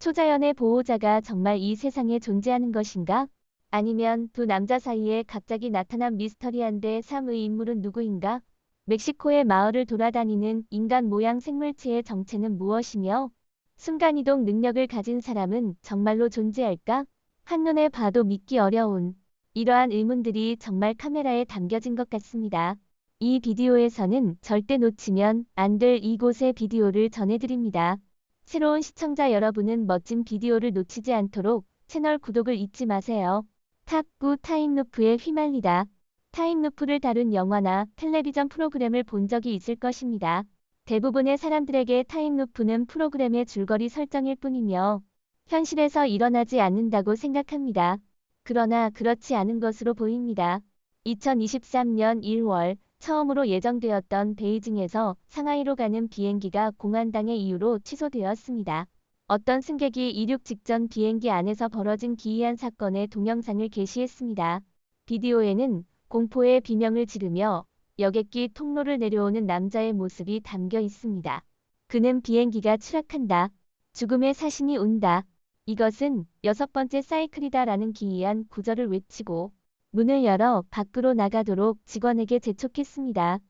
초자연의 보호자가 정말 이 세상에 존재하는 것인가? 아니면 두 남자 사이에 갑자기 나타난 미스터리한데 삶의 인물은 누구인가? 멕시코의 마을을 돌아다니는 인간 모양 생물체의 정체는 무엇이며 순간이동 능력을 가진 사람은 정말로 존재할까? 한눈에 봐도 믿기 어려운 이러한 의문들이 정말 카메라에 담겨진 것 같습니다. 이 비디오에서는 절대 놓치면 안 될 이곳의 비디오를 전해드립니다. 새로운 시청자 여러분은 멋진 비디오를 놓치지 않도록 채널 구독을 잊지 마세요. 탑9 타임루프에 휘말리다. 타임루프를 다룬 영화나 텔레비전 프로그램을 본 적이 있을 것입니다. 대부분의 사람들에게 타임루프는 프로그램의 줄거리 설정일 뿐이며 현실에서 일어나지 않는다고 생각합니다. 그러나 그렇지 않은 것으로 보입니다. 2023년 1월 처음으로 예정되었던 베이징에서 상하이로 가는 비행기가 공안당의 이유로 취소되었습니다. 어떤 승객이 이륙 직전 비행기 안에서 벌어진 기이한 사건의 동영상을 게시했습니다. 비디오에는 공포의 비명을 지르며 여객기 통로를 내려오는 남자의 모습이 담겨 있습니다. 그는 비행기가 추락한다. 죽음의 사신이 온다. 이것은 6번째 사이클이다라는 기이한 구절을 외치고 문을 열어 밖으로 나가도록 직원에게 재촉했습니다.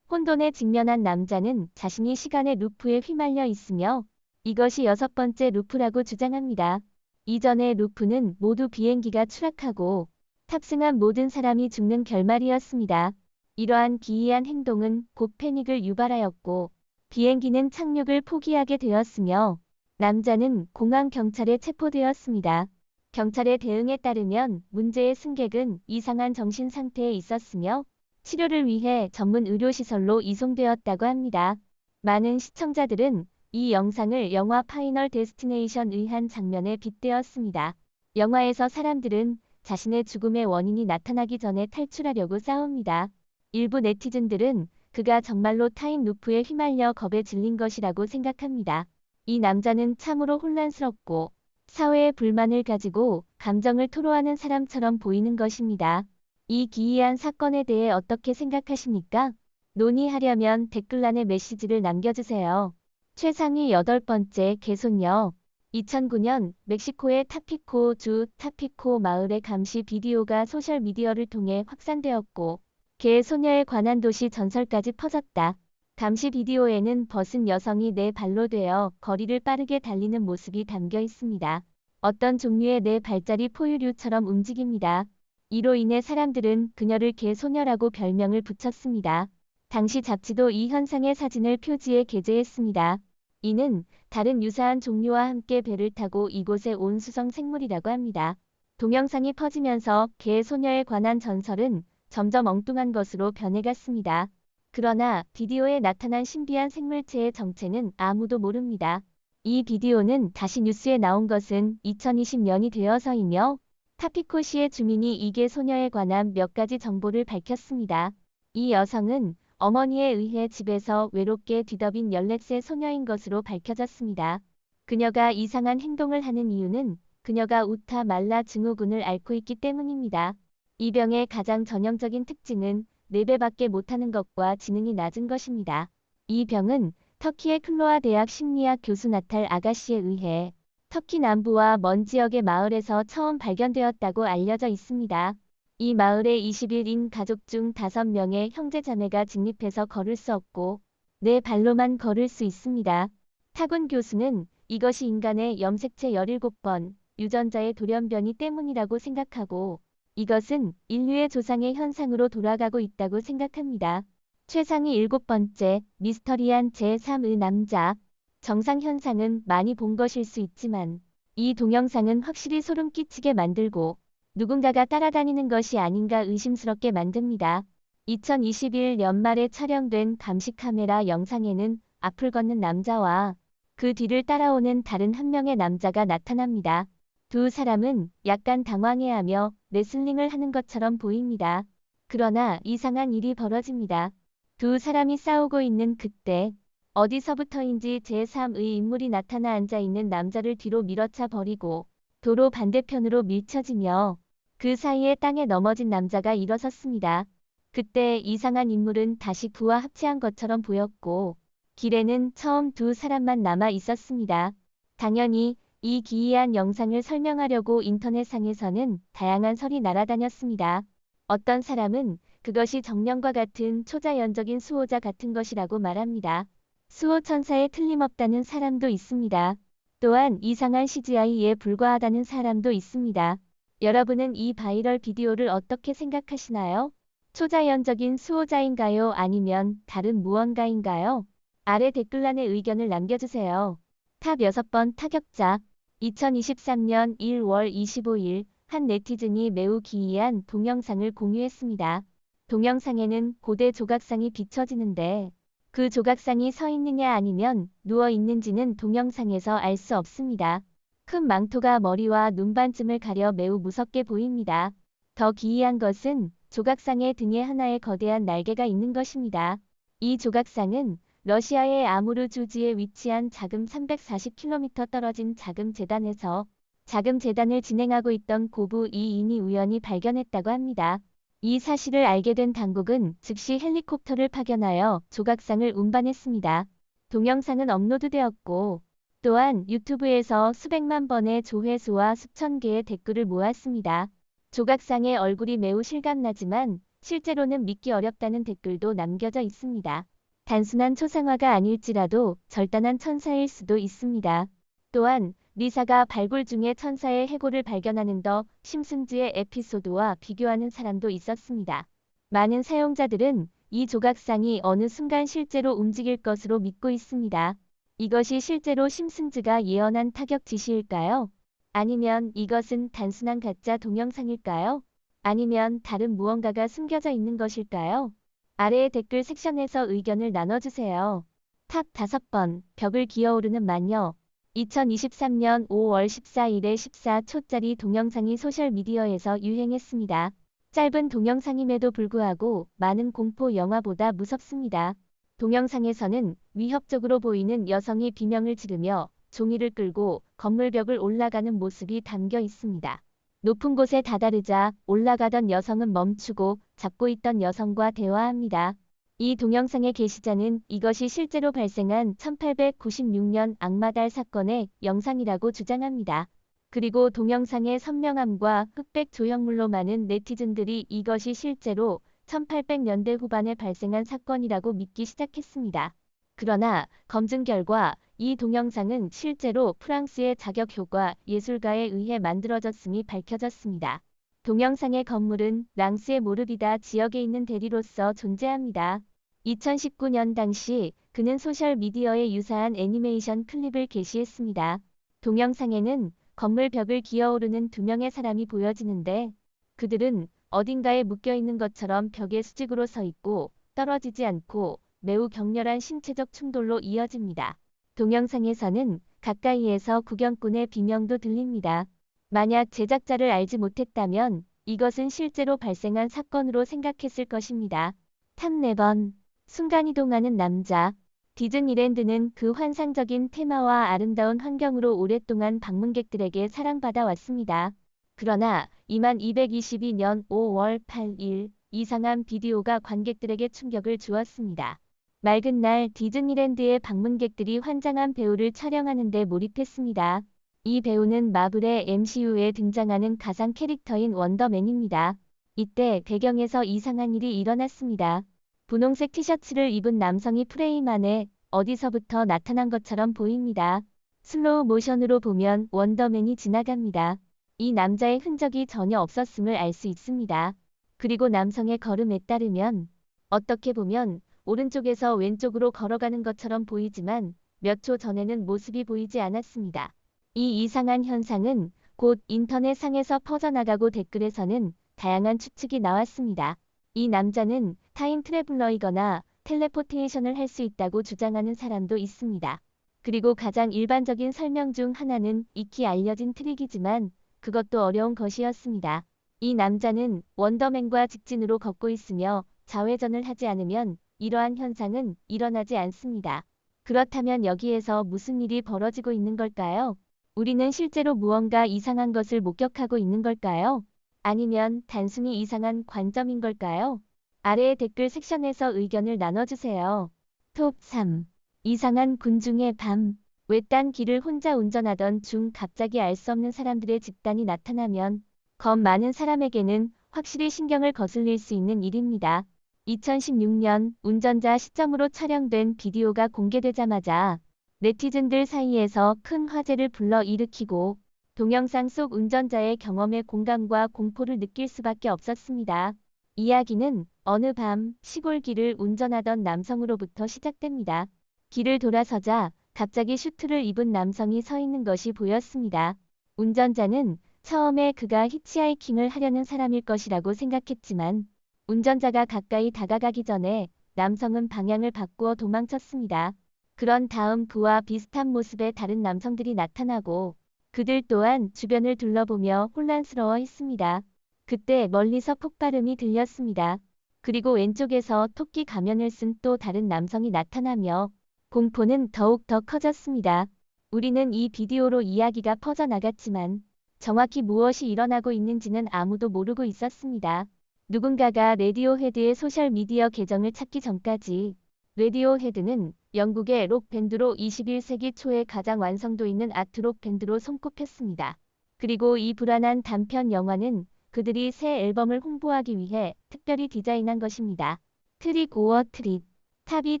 혼돈에 직면한 남자는 자신이 시간의 루프에 휘말려 있으며 이것이 6번째 루프라고 주장합니다. 이전의 루프는 모두 비행기가 추락하고 탑승한 모든 사람이 죽는 결말이었습니다. 이러한 기이한 행동은 곧 패닉을 유발하였고 비행기는 착륙을 포기하게 되었으며 남자는 공항 경찰에 체포되었습니다. 경찰의 대응에 따르면 문제의 승객은 이상한 정신 상태에 있었으며 치료를 위해 전문 의료시설로 이송되었다고 합니다. 많은 시청자들은 이 영상을 영화 파이널 데스티네이션의 한 장면에 빗대었습니다. 영화에서 사람들은 자신의 죽음의 원인이 나타나기 전에 탈출하려고 싸웁니다. 일부 네티즌들은 그가 정말로 타임 루프에 휘말려 겁에 질린 것이라고 생각합니다. 이 남자는 참으로 혼란스럽고 사회의 불만을 가지고 감정을 토로하는 사람처럼 보이는 것입니다. 이 기이한 사건에 대해 어떻게 생각하십니까? 논의하려면 댓글란에 메시지를 남겨주세요. 최상위 8번째 개손녀 2009년 멕시코의 타피코 주 타피코 마을의 감시 비디오가 소셜미디어를 통해 확산되었고 개 소녀에 관한 도시 전설까지 퍼졌다. 감시 비디오에는 벗은 여성이 네 발로 되어 거리를 빠르게 달리는 모습이 담겨 있습니다. 어떤 종류의 네 발자리 포유류처럼 움직입니다. 이로 인해 사람들은 그녀를 개 소녀라고 별명을 붙였습니다. 당시 잡지도 이 현상의 사진을 표지에 게재했습니다. 이는 다른 유사한 종류와 함께 배를 타고 이곳에 온 수성 생물이라고 합니다. 동영상이 퍼지면서 개 소녀에 관한 전설은 점점 엉뚱한 것으로 변해갔습니다. 그러나 비디오에 나타난 신비한 생물체의 정체는 아무도 모릅니다. 이 비디오는 다시 뉴스에 나온 것은 2020년이 되어서이며 타피코시의 주민이 이 개 소녀에 관한 몇 가지 정보를 밝혔습니다. 이 여성은 어머니에 의해 집에서 외롭게 뒤덮인 14세 소녀인 것으로 밝혀졌습니다. 그녀가 이상한 행동을 하는 이유는 그녀가 우타 말라 증후군을 앓고 있기 때문입니다. 이 병의 가장 전형적인 특징은 4배밖에 못하는 것과 지능이 낮은 것입니다. 이 병은 터키의 클로아 대학 심리학 교수 나탈 아가씨에 의해 터키 남부와 먼 지역의 마을에서 처음 발견되었다고 알려져 있습니다. 이 마을에 20일인 가족 중 5명의 형제자매가 직립해서 걸을 수 없고 네 발로만 걸을 수 있습니다. 타군 교수는 이것이 인간의 염색체 17번 유전자의 돌연변이 때문이라고 생각하고 이것은 인류의 조상의 현상으로 돌아가고 있다고 생각합니다. 최상위 7번째 미스터리한 제3의 남자 정상현상은 많이 본 것일 수 있지만 이 동영상은 확실히 소름 끼치게 만들고 누군가가 따라다니는 것이 아닌가 의심스럽게 만듭니다. 2021 연말에 촬영된 감시 카메라 영상에는 앞을 걷는 남자와 그 뒤를 따라오는 다른 한 명의 남자가 나타납니다. 두 사람은 약간 당황해하며 레슬링을 하는 것처럼 보입니다. 그러나 이상한 일이 벌어집니다. 두 사람이 싸우고 있는 그때 어디서부터인지 제3의 인물이 나타나 앉아있는 남자를 뒤로 밀어차 버리고 도로 반대편으로 밀쳐지며 그 사이에 땅에 넘어진 남자가 일어섰습니다. 그때 이상한 인물은 다시 그와 합체한 것처럼 보였고 길에는 처음 두 사람만 남아 있었습니다. 당연히 이 기이한 영상을 설명하려고 인터넷상에서는 다양한 설이 날아다녔습니다. 어떤 사람은 그것이 정령과 같은 초자연적인 수호자 같은 것이라고 말합니다. 수호천사에 틀림없다는 사람도 있습니다. 또한 이상한 CGI에 불과하다는 사람도 있습니다. 여러분은 이 바이럴 비디오를 어떻게 생각하시나요? 초자연적인 수호자인가요? 아니면 다른 무언가인가요? 아래 댓글란에 의견을 남겨주세요. 탑 6번 타격자 2023년 1월 25일 한 네티즌이 매우 기이한 동영상을 공유했습니다. 동영상에는 고대 조각상이 비춰지는데 그 조각상이 서 있느냐 아니면 누워 있는지는 동영상에서 알 수 없습니다. 큰 망토가 머리와 눈반쯤을 가려 매우 무섭게 보입니다. 더 기이한 것은 조각상의 등에 하나의 거대한 날개가 있는 것입니다. 이 조각상은 러시아의 아무르 주지에 위치한 자금 340km 떨어진 자금 재단에서 자금 재단을 진행하고 있던 고부 이인이 우연히 발견했다고 합니다. 이 사실을 알게 된 당국은 즉시 헬리콥터를 파견하여 조각상을 운반했습니다. 동영상은 업로드되었고 또한 유튜브에서 수백만 번의 조회수와 수천 개의 댓글을 모았습니다. 조각상의 얼굴이 매우 실감나지만 실제로는 믿기 어렵다는 댓글도 남겨져 있습니다. 단순한 초상화가 아닐지라도 절단한 천사일 수도 있습니다. 또한 리사가 발굴 중에 천사의 해골을 발견하는 더 심슨즈의 에피소드와 비교하는 사람도 있었습니다. 많은 사용자들은 이 조각상이 어느 순간 실제로 움직일 것으로 믿고 있습니다. 이것이 실제로 심슨즈가 예언한 타격 지시일까요? 아니면 이것은 단순한 가짜 동영상일까요? 아니면 다른 무언가가 숨겨져 있는 것일까요? 아래의 댓글 섹션에서 의견을 나눠주세요. 탑 5번 벽을 기어오르는 마녀 2023년 5월 14일에 14초짜리 동영상이 소셜미디어에서 유행했습니다. 짧은 동영상임에도 불구하고 많은 공포 영화보다 무섭습니다. 동영상에서는 위협적으로 보이는 여성이 비명을 지르며 종이를 끌고 건물벽을 올라가는 모습이 담겨 있습니다. 높은 곳에 다다르자 올라가던 여성은 멈추고 잡고 있던 여성과 대화합니다. 이 동영상의 게시자는 이것이 실제로 발생한 1896년 악마달 사건의 영상이라고 주장합니다. 그리고 동영상의 선명함과 흑백 조형물로 많은 네티즌들이 이것이 실제로 1800년대 후반에 발생한 사건이라고 믿기 시작했습니다. 그러나 검증 결과 이 동영상은 실제로 프랑스의 자격효과 예술가에 의해 만들어졌음이 밝혀졌습니다. 동영상의 건물은 랑스의 모르비다 지역에 있는 대리로서 존재합니다. 2019년 당시 그는 소셜미디어에 유사한 애니메이션 클립을 게시했습니다. 동영상에는 건물 벽을 기어오르는 두 명의 사람이 보여지는데 그들은 어딘가에 묶여있는 것처럼 벽에 수직으로 서 있고 떨어지지 않고 매우 격렬한 신체적 충돌로 이어집니다. 동영상에서는 가까이에서 구경꾼의 비명도 들립니다. 만약 제작자를 알지 못했다면 이것은 실제로 발생한 사건으로 생각했을 것입니다. 탑 4번 순간이동하는 남자 디즈니랜드는 그 환상적인 테마와 아름다운 환경으로 오랫동안 방문객들에게 사랑받아 왔습니다. 그러나 2222년 5월 8일 이상한 비디오가 관객들에게 충격을 주었습니다. 맑은 날 디즈니랜드의 방문객들이 환장한 배우를 촬영하는 데 몰입했습니다. 이 배우는 마블의 MCU에 등장하는 가상 캐릭터인 원더맨입니다. 이때 배경에서 이상한 일이 일어났습니다. 분홍색 티셔츠를 입은 남성이 프레임 안에 어디서부터 나타난 것처럼 보입니다. 슬로우 모션으로 보면 원더맨이 지나갑니다. 이 남자의 흔적이 전혀 없었음을 알 수 있습니다. 그리고 남성의 걸음에 따르면 어떻게 보면 오른쪽에서 왼쪽으로 걸어가는 것처럼 보이지만 몇 초 전에는 모습이 보이지 않았습니다. 이 이상한 현상은 곧 인터넷상에서 퍼져나가고 댓글에서는 다양한 추측이 나왔습니다. 이 남자는 타임 트래블러이거나 텔레포테이션을 할 수 있다고 주장하는 사람도 있습니다. 그리고 가장 일반적인 설명 중 하나는 익히 알려진 트릭이지만 그것도 어려운 것이었습니다. 이 남자는 원더맨과 직진으로 걷고 있으며 좌회전을 하지 않으면 이러한 현상은 일어나지 않습니다. 그렇다면 여기에서 무슨 일이 벌어지고 있는 걸까요? 우리는 실제로 무언가 이상한 것을 목격하고 있는 걸까요? 아니면 단순히 이상한 관점인 걸까요? 아래의 댓글 섹션에서 의견을 나눠주세요. 톱 3. 이상한 군중의 밤 외딴 길을 혼자 운전하던 중 갑자기 알 수 없는 사람들의 집단이 나타나면 겁 많은 사람에게는 확실히 신경을 거슬릴 수 있는 일입니다. 2016년 운전자 시점으로 촬영된 비디오가 공개되자마자 네티즌들 사이에서 큰 화제를 불러일으키고 동영상 속 운전자의 경험에 공감과 공포를 느낄 수밖에 없었습니다. 이야기는 어느 밤 시골길을 운전하던 남성으로부터 시작됩니다. 길을 돌아서자 갑자기 슈트를 입은 남성이 서 있는 것이 보였습니다. 운전자는 처음에 그가 히치하이킹을 하려는 사람일 것이라고 생각했지만 운전자가 가까이 다가가기 전에 남성은 방향을 바꾸어 도망쳤습니다. 그런 다음 그와 비슷한 모습의 다른 남성들이 나타나고 그들 또한 주변을 둘러보며 혼란스러워 했습니다. 그때 멀리서 폭발음이 들렸습니다. 그리고 왼쪽에서 토끼 가면을 쓴 또 다른 남성이 나타나며 공포는 더욱 더 커졌습니다. 우리는 이 비디오로 이야기가 퍼져나갔지만 정확히 무엇이 일어나고 있는지는 아무도 모르고 있었습니다. 누군가가 레디오헤드의 소셜미디어 계정을 찾기 전까지 레디오헤드는 영국의 록 밴드로 21세기 초에 가장 완성도 있는 아트록 밴드로 손꼽혔습니다. 그리고 이 불안한 단편 영화는 그들이 새 앨범을 홍보하기 위해 특별히 디자인한 것입니다. 트릭 오어 트릿. 탑이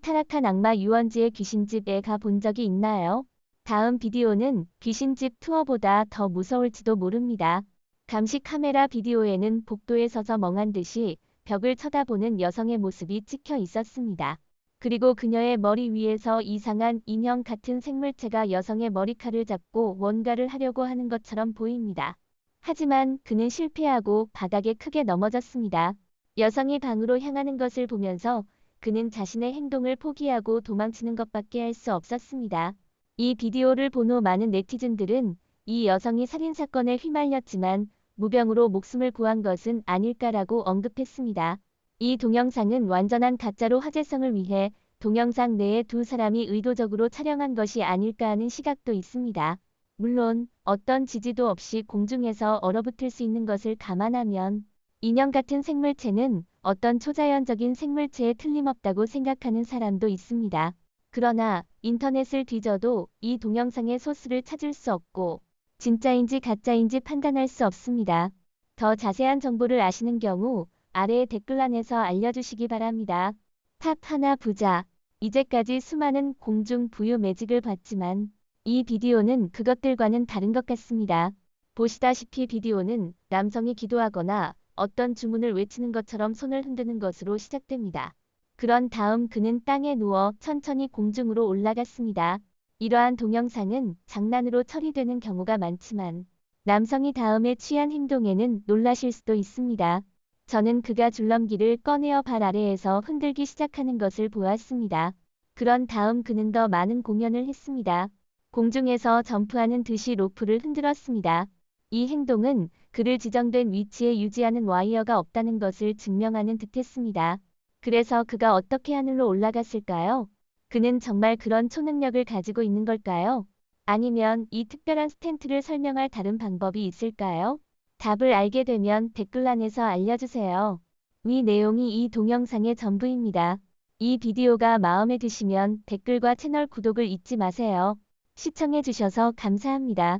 타락한 악마 유원지의 귀신집에 가본 적이 있나요? 다음 비디오는 귀신집 투어보다 더 무서울지도 모릅니다. 감시 카메라 비디오에는 복도에 서서 멍한 듯이 벽을 쳐다보는 여성의 모습이 찍혀 있었습니다. 그리고 그녀의 머리 위에서 이상한 인형 같은 생물체가 여성의 머리칼을 잡고 뭔가를 하려고 하는 것처럼 보입니다. 하지만 그는 실패하고 바닥에 크게 넘어졌습니다. 여성이 방으로 향하는 것을 보면서 그는 자신의 행동을 포기하고 도망치는 것밖에 할 수 없었습니다. 이 비디오를 본 후 많은 네티즌들은 이 여성이 살인사건에 휘말렸지만 무병으로 목숨을 구한 것은 아닐까라고 언급했습니다. 이 동영상은 완전한 가짜로 화제성을 위해 동영상 내에 두 사람이 의도적으로 촬영한 것이 아닐까 하는 시각도 있습니다. 물론 어떤 지지도 없이 공중에서 얼어붙을 수 있는 것을 감안하면 인형 같은 생물체는 어떤 초자연적인 생물체에 틀림없다고 생각하는 사람도 있습니다. 그러나 인터넷을 뒤져도 이 동영상의 소스를 찾을 수 없고 진짜인지 가짜인지 판단할 수 없습니다. 더 자세한 정보를 아시는 경우 아래의 댓글란에서 알려주시기 바랍니다. 탑 하나 부자. 이제까지 수많은 공중 부유 매직을 봤지만 이 비디오는 그것들과는 다른 것 같습니다. 보시다시피 비디오는 남성이 기도하거나 어떤 주문을 외치는 것처럼 손을 흔드는 것으로 시작됩니다. 그런 다음 그는 땅에 누워 천천히 공중으로 올라갔습니다. 이러한 동영상은 장난으로 처리되는 경우가 많지만 남성이 다음에 취한 행동에는 놀라실 수도 있습니다. 저는 그가 줄넘기를 꺼내어 발 아래에서 흔들기 시작하는 것을 보았습니다. 그런 다음 그는 더 많은 공연을 했습니다. 공중에서 점프하는 듯이 로프를 흔들었습니다. 이 행동은 그를 지정된 위치에 유지하는 와이어가 없다는 것을 증명하는 듯했습니다. 그래서 그가 어떻게 하늘로 올라갔을까요? 그는 정말 그런 초능력을 가지고 있는 걸까요? 아니면 이 특별한 스탠트를 설명할 다른 방법이 있을까요? 답을 알게 되면 댓글란에서 알려주세요. 위 내용이 이 동영상의 전부입니다. 이 비디오가 마음에 드시면 댓글과 채널 구독을 잊지 마세요. 시청해주셔서 감사합니다.